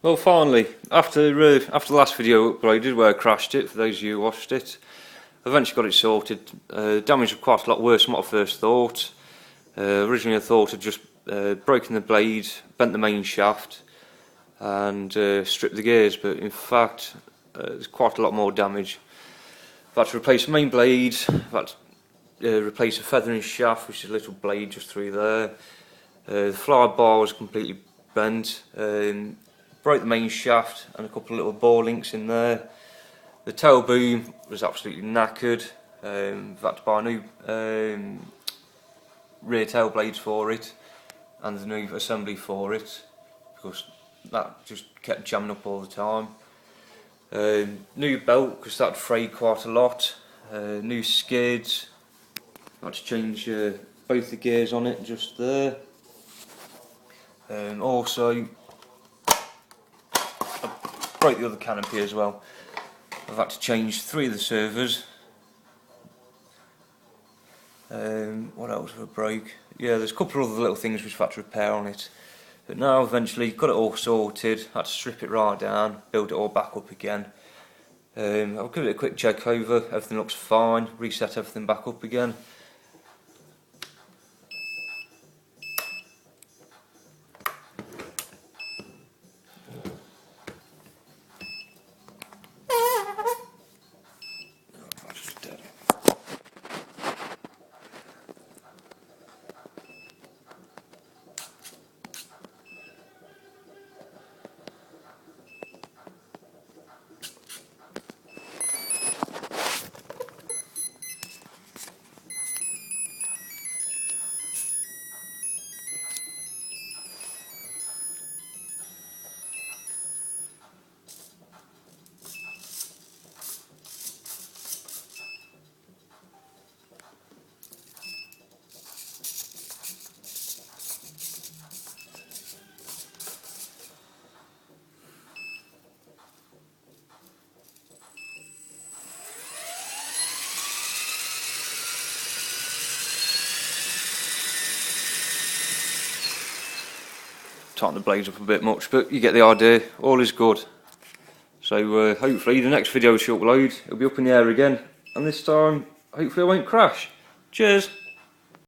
Well, finally, after the last video uploaded where I crashed it, for those of you who watched it, I eventually got it sorted. Damage was quite a lot worse than what I first thought. Originally I thought I'd just broken the blade, bent the main shaft and stripped the gears, but in fact there's quite a lot more damage. I've had to replace the main blade, I've had to replace the feathering shaft, which is a little blade just through there. The fly bar was completely bent. Broke the main shaft and a couple of little bore links in there. The tail boom was absolutely knackered. I've had to buy new rear tail blades for it and the new assembly for it because that just kept jamming up all the time. New belt because that frayed quite a lot. New skids. I had to change both the gears on it just there. Also broke the other canopy as well. I've had to change 3 of the servos. What else have I broke? Yeah, there's a couple of other little things which I've had to repair on it. But now eventually got it all sorted, had to strip it right down, build it all back up again. I'll give it a quick check over, everything looks fine, reset everything back up again. Tighten the blades up a bit much, but you get the idea, all is good. So hopefully the next video should upload, it'll be up in the air again, and this time hopefully I won't crash. Cheers!